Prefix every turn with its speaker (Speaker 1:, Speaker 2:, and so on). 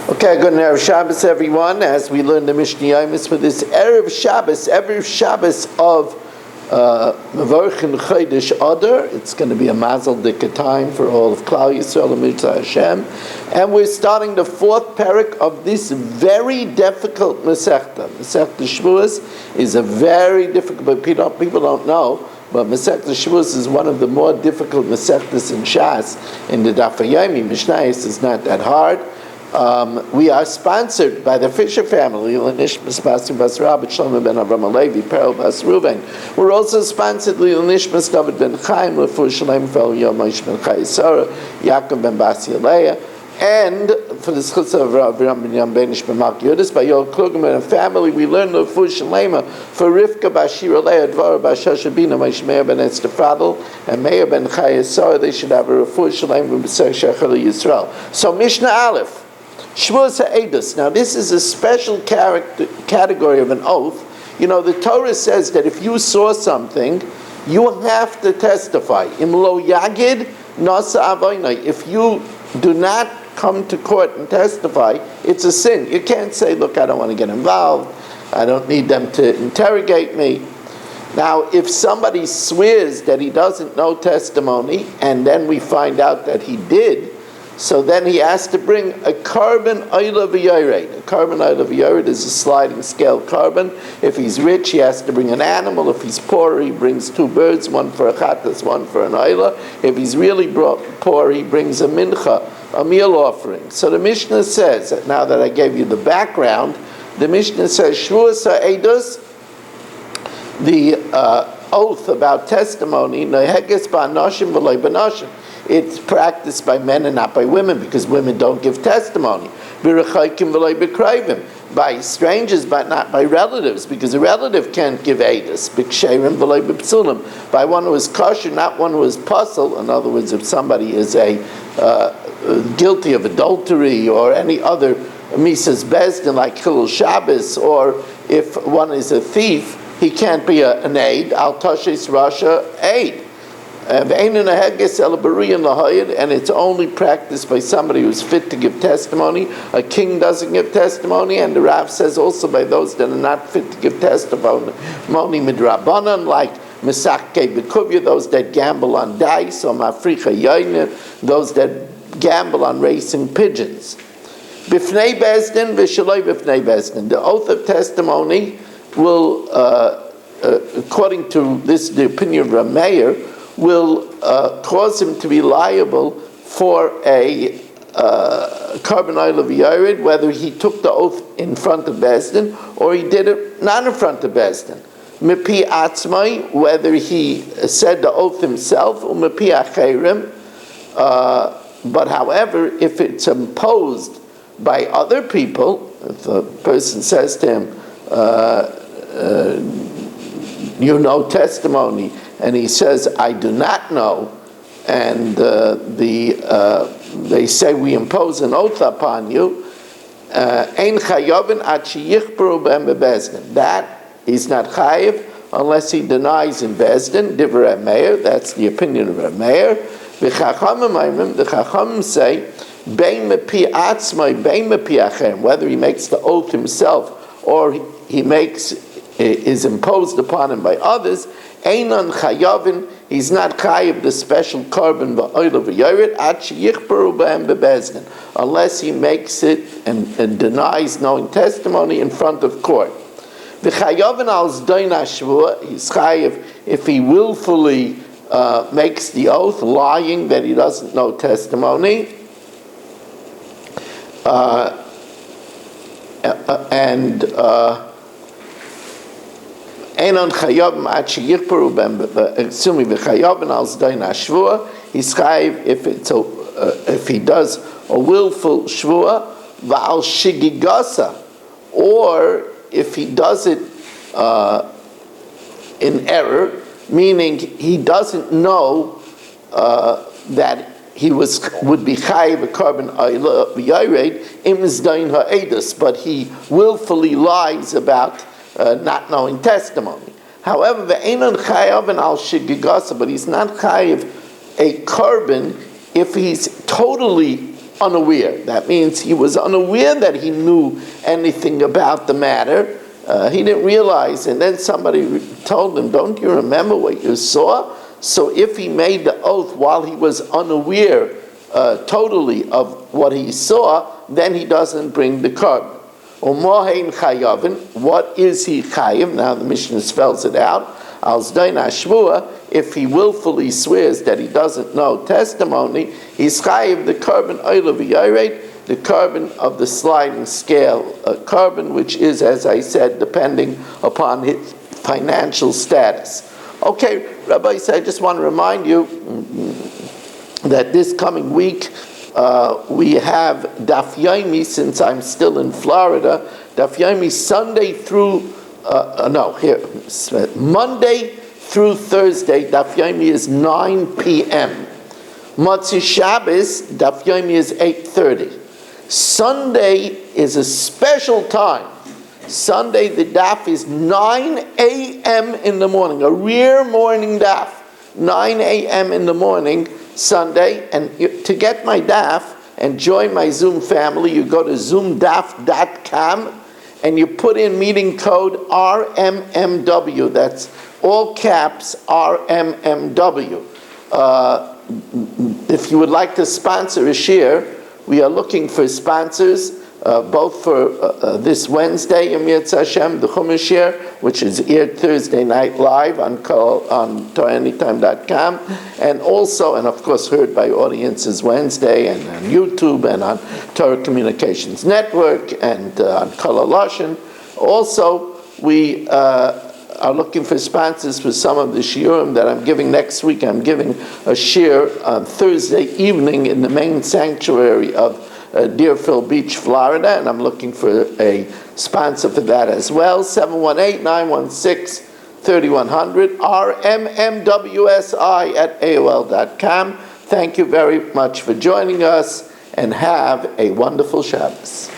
Speaker 1: Okay, good Erev Shabbos, everyone. As we learn the Mishna Yomis for this Erev Shabbos of Mevorchin Chodesh Adar, it's going to be a Mazel Dika time for all of Klal Yisrael and Mitzvah Hashem, and we're starting the fourth parak of this very difficult Masechta. Masechta Shavuos is a very difficult, but people don't know. But Masechta Shavuos is one of the more difficult Masechtas in Shas. In the Daf Yomi, Mishna is not that hard. We are sponsored by the Fisher family, L'nishmas Basim Bas Rabbi Shlomo ben Avram Alevi, Perel Bas Ruven. We're also sponsored L'nishmas David ben Chaim, L'fu Shalem Fel Yomis ben Chayesara, Yaakov ben Bas Yaleah, and for the schutz of Avram ben Yam ben Ish ben Malk Yudis, by Yoel Klugman and family, we learn L'fu Shalema for Rivka Bashir Aleah, Dvara Bashasha Bina, Meir ben Estefadel, and Meir ben Chayesara. They should have a L'fu Shalema b'Sech Shechel Yisrael. So Mishna Aleph. Shavuos ha'edus. Now, this is a special category of an oath. You know, the Torah says that if you saw something, you have to testify. Im lo yagid nasa avoynai. If you do not come to court and testify, it's a sin. You can't say, look, I don't want to get involved. I don't need them to interrogate me. Now, if somebody swears that he doesn't know testimony, and then we find out that he did, so then he has to bring a carbon oila v'yored. A carbon oila v'yored is a sliding scale carbon. If he's rich, he has to bring an animal. If he's poor, he brings two birds, one for a chatas, one for an oila. If he's really poor, he brings a mincha, a meal offering. So the Mishnah says, now that I gave you the background, the Mishnah says, Shavuos ha'edus, the oath about testimony, neheges ba'anoshim v'loi b'anoshim. It's practiced by men and not by women, because women don't give testimony. By strangers, but not by relatives, because a relative can't give edus. By one who is kosher, not one who is puzzle. In other words, if somebody is guilty of adultery or any other misas bezdin like Chilul Shabbos, or if one is a thief, he can't be an aid. Al Tashes Rasha aid. And it's only practiced by somebody who's fit to give testimony. A king doesn't give testimony, and the Rav says also by those that are not fit to give testimony, midrabanan, like Mesachke Bekuvya, those that gamble on dice, or Mafricha Yaina, those that gamble on racing pigeons. Bifnei Bezdin, Vishaloi Bifnei Bezdin. The oath of testimony will, according to the opinion of Rav Meir, will cause him to be liable for a carbon oil of Yored, whether he took the oath in front of Bezdin or he did it not in front of Bezdin. Mipi atzmai, whether he said the oath himself, or mipi acherim. But however, if it's imposed by other people, if a person says to him, you know testimony, and he says, I do not know, and they say, we impose an oath upon you, ein chayovin ad sheyichberu b'hem bebezdin. That is not chayiv unless he denies in bezdin, divrei Meir, that's the opinion of Rav Meir. The Chachamim say, bein mepi atzmai, bein mepi achem, whether he makes the oath himself or he is imposed upon him by others, Einon chayavin, he's not chayiv the special carbon v'oil v'yored ad sheyichberu b'hem bebezdin, unless he makes it and denies knowing testimony in front of court. V'chayavin al zdoin hashvua, he's chayiv if he willfully makes the oath, lying that he doesn't know testimony, Einon chayavim ad sheyichberu b'hem, excuse me, v'chayavin al zdoin hashvua, he's chayiv if he does a willful shvua, v'al shigigasa, or if he does it in error, meaning he doesn't know that he would be chayiv a carbon v'yored im zdoin ha'edus, but he willfully lies about not knowing testimony. However, ve'enon chayavin al shigigasa, but he's not chayiv a carbon if he's totally unaware. That means he was unaware that he knew anything about the matter. He didn't realize, and then somebody told him, don't you remember what you saw? So if he made the oath while he was unaware totally of what he saw, then he doesn't bring the carbon. Umohein chayavin, what is he chayav? Now the Mishnah spells it out. Al zdain hashvua, if he willfully swears that he doesn't know testimony, he's chayav the carbon oila v'yared, the carbon of the sliding scale, a carbon which is, as I said, depending upon his financial status. Okay, Rabbi said, I just want to remind you that this coming week we have Daf Yomi, since I'm still in Florida. Daf Yomi Sunday through, Monday through Thursday, Daf Yomi is 9 p.m. Motzei Shabbos, Daf Yomi is 8:30. Sunday is a special time. Sunday, the daf is 9 a.m. in the morning, a rare morning daf. 9 a.m. in the morning, Sunday. And to get my daf and join my Zoom family, you go to zoomdaf.com and you put in meeting code RMMW. That's all caps RMMW. If you would like to sponsor a share, we are looking for sponsors, both for this Wednesday, Yom Hashem, the Chumash share, which is aired Thursday night live on TorahAnytime.com, and also, and of course, heard by audiences Wednesday, and on YouTube, and on Torah Communications Network, and on Kol HaLashon. Also, we are looking for sponsors for some of the shiurim that I'm giving next week. I'm giving a shiur on Thursday evening in the main sanctuary of Deerfield Beach, Florida, and I'm looking for a sponsor for that as well. 718-916-3100, rmmwsi@aol.com. Thank you very much for joining us, and have a wonderful Shabbos.